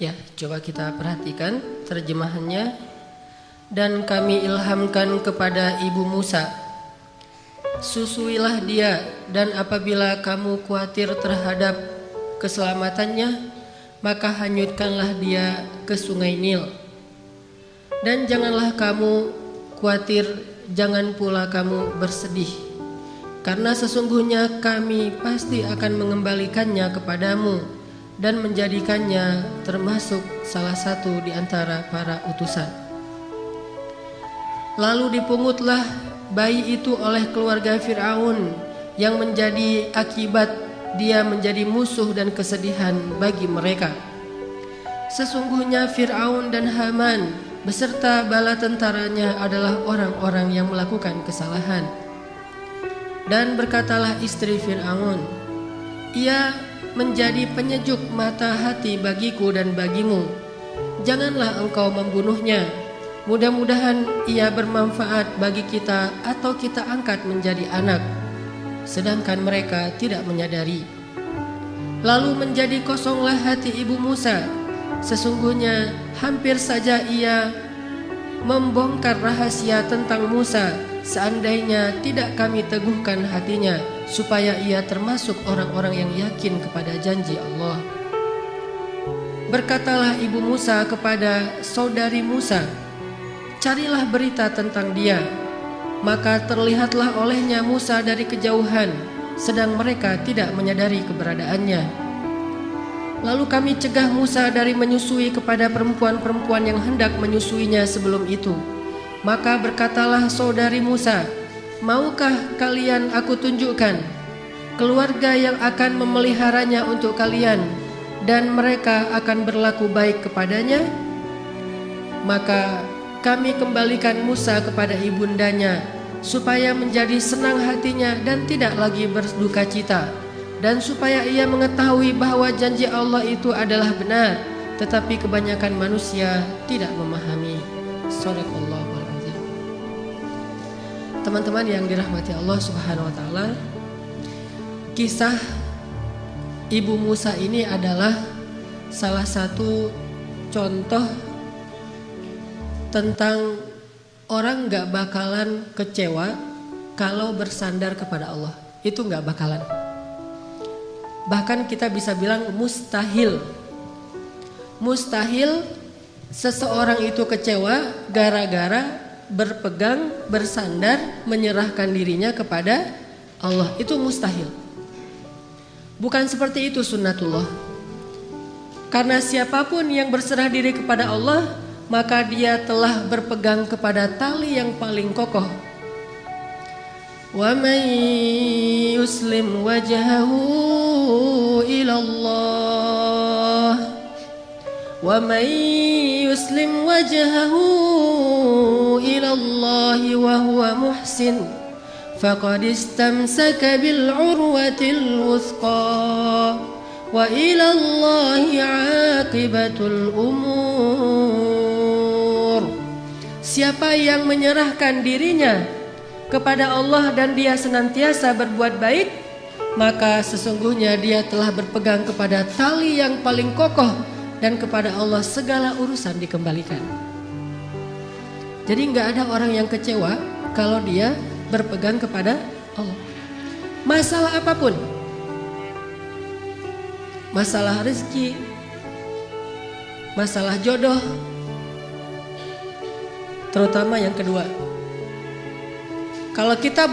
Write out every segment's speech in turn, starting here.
Ya, coba kita perhatikan terjemahannya. Dan kami ilhamkan kepada ibu Musa, susuilah dia, dan apabila kamu khawatir terhadap keselamatannya, maka hanyutkanlah dia ke sungai Nil. Dan janganlah kamu khawatir, jangan pula kamu bersedih, karena sesungguhnya kami pasti akan mengembalikannya kepadamu dan menjadikannya termasuk salah satu di antara para utusan. Lalu dipungutlah bayi itu oleh keluarga Fir'aun, yang menjadi akibat dia menjadi musuh dan kesedihan bagi mereka. Sesungguhnya Fir'aun dan Haman beserta bala tentaranya adalah orang-orang yang melakukan kesalahan. Dan berkatalah istri Fir'aun, ia menjadi penyejuk mata hati bagiku dan bagimu. Janganlah engkau membunuhnya. Mudah-mudahan ia bermanfaat bagi kita atau kita angkat menjadi anak. Sedangkan mereka tidak menyadari. Lalu menjadi kosonglah hati ibu Musa. Sesungguhnya hampir saja ia membongkar rahasia tentang Musa, seandainya tidak kami teguhkan hatinya, supaya ia termasuk orang-orang yang yakin kepada janji Allah. Berkatalah ibu Musa kepada saudari Musa, carilah berita tentang dia. Maka terlihatlah olehnya Musa dari kejauhan, sedang mereka tidak menyadari keberadaannya. Lalu kami cegah Musa dari menyusui kepada perempuan-perempuan yang hendak menyusuinya sebelum itu. Maka berkatalah saudari Musa, maukah kalian aku tunjukkan keluarga yang akan memeliharanya untuk kalian, dan mereka akan berlaku baik kepadanya? Maka kami kembalikan Musa kepada ibundanya, supaya menjadi senang hatinya dan tidak lagi berduka cita, dan supaya ia mengetahui bahwa janji Allah itu adalah benar, tetapi kebanyakan manusia tidak memahami. Shadaqallahul azim. Teman-teman yang dirahmati Allah Subhanahu wa taala, kisah ibu Musa ini adalah salah satu contoh tentang orang gak bakalan kecewa kalau bersandar kepada Allah. Itu gak bakalan. Bahkan kita bisa bilang mustahil. Mustahil seseorang itu kecewa gara-gara berpegang, bersandar, menyerahkan dirinya kepada Allah. Itu mustahil. Bukan seperti itu sunnatullah. Karena siapapun yang berserah diri kepada Allah, maka dia telah berpegang kepada tali yang paling kokoh. Wa man yuslim wajhahu ila Allah, wa man yuslim wajhahu ila Allah wa huwa muhsin, faqad istamsaka bil urwatil wuthqa, wa ila Allahi aqibatul umur. Siapa yang menyerahkan dirinya kepada Allah dan dia senantiasa berbuat baik, maka sesungguhnya dia telah berpegang kepada tali yang paling kokoh, dan kepada Allah segala urusan dikembalikan. Jadi gak ada orang yang kecewa kalau dia berpegang kepada Allah. Masalah apapun, masalah rezeki, masalah jodoh, terutama yang kedua. Kalau kita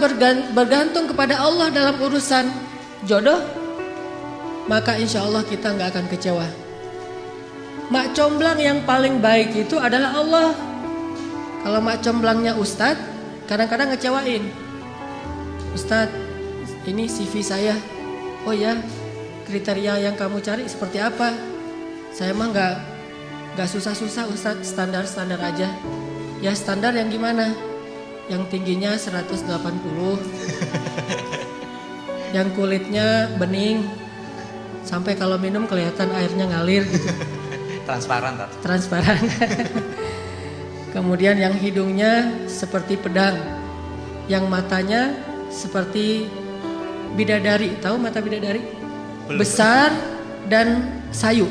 bergantung kepada Allah dalam urusan jodoh, maka insya Allah kita gak akan kecewa. Mak comblang yang paling baik itu adalah Allah. Kalau mak comblangnya ustadz, kadang-kadang ngecewain. Ustadz, ini CV saya. Oh ya, kriteria yang kamu cari seperti apa? Saya mah gak susah-susah ustadz, standar-standar aja. Ya standar yang gimana? Yang tingginya 180, yang kulitnya bening, sampai kalau minum kelihatan airnya ngalir gitu. Transparan. Kemudian yang hidungnya seperti pedang, yang matanya seperti bidadari. Tahu mata bidadari? Belum. Besar dan sayu.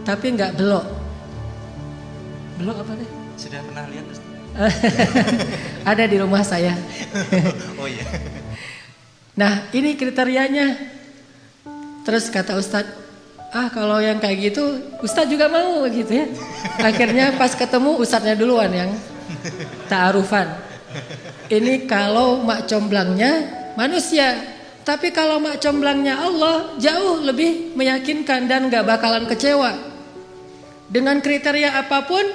tapi nggak belok. Belok apa deh? Sudah pernah lihat Ustaz? Ada di rumah saya. Oh iya. Nah ini kriterianya. Terus kata Ustadz, kalau yang kayak gitu Ustadz juga mau gitu ya. Akhirnya pas ketemu Ustadznya duluan yang ta'arufan. Ini kalau mak comblangnya manusia. Tapi kalau mak comblangnya Allah jauh lebih meyakinkan dan gak bakalan kecewa. Dengan kriteria apapun,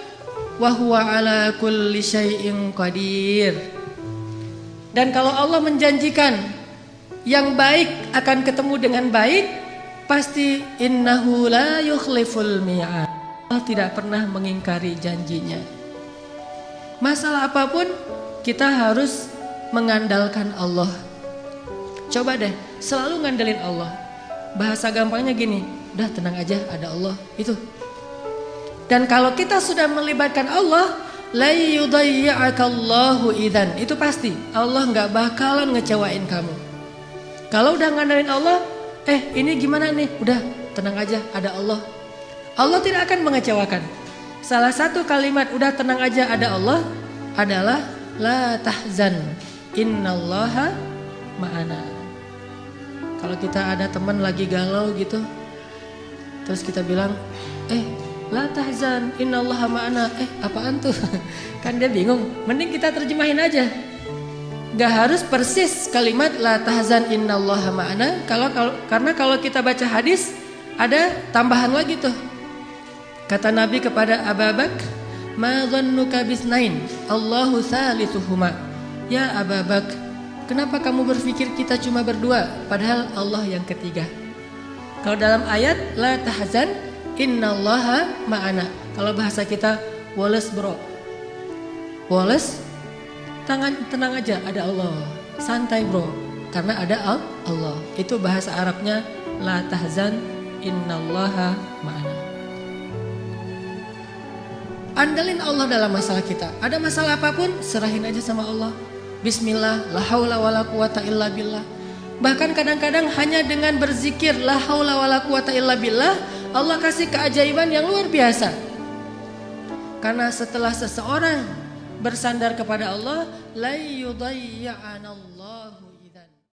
wa huwa ala kulli syai'in qadir. Dan kalau Allah menjanjikan yang baik akan ketemu dengan baik, pasti innahu la yukhliful mi'ad. Allah tidak pernah mengingkari janjinya. Masalah apapun kita harus mengandalkan Allah. Coba deh selalu ngandelin Allah. Bahasa gampangnya gini, udah tenang aja ada Allah, itu. Dan kalau kita sudah melibatkan Allah, la yudayya'akallahu idzan. Itu pasti Allah nggak bakalan ngecewain kamu. Kalau udah ngandelin Allah, ini gimana nih? Udah tenang aja ada Allah. Allah tidak akan mengecewakan. Salah satu kalimat udah tenang aja ada Allah adalah la tahzan innallaha ma'ana. Kalau kita ada teman lagi galau gitu, terus kita bilang, la tahzan innallaha ma'ana. Apaan tuh? Kan dia bingung. Mending kita terjemahin aja. Gak harus persis kalimat la tahzan innallaha ma'ana. Karena kalau kita baca hadis ada tambahan lagi tuh. Kata Nabi kepada Abu Bakar, ma dhannuka bisnain Allahu thalithuhuma. Ya Abu Bakar, kenapa kamu berpikir kita cuma berdua padahal Allah yang ketiga? Kalau dalam ayat la tahzan innallaha ma'ana. Kalau bahasa kita Wallace bro. Wallace, tenang aja ada Allah. Santai bro, karena ada Allah. Itu bahasa Arabnya la tahzan innallaha ma'ana. Andalin Allah dalam masalah kita. Ada masalah apapun, serahin aja sama Allah. Bismillah, la haula wala quwata illa billah. Bahkan kadang-kadang hanya dengan berzikir la haula wala quwata illa billah, Allah kasih keajaiban yang luar biasa. Karena setelah seseorang bersandar kepada Allah, la yudayya'anallahu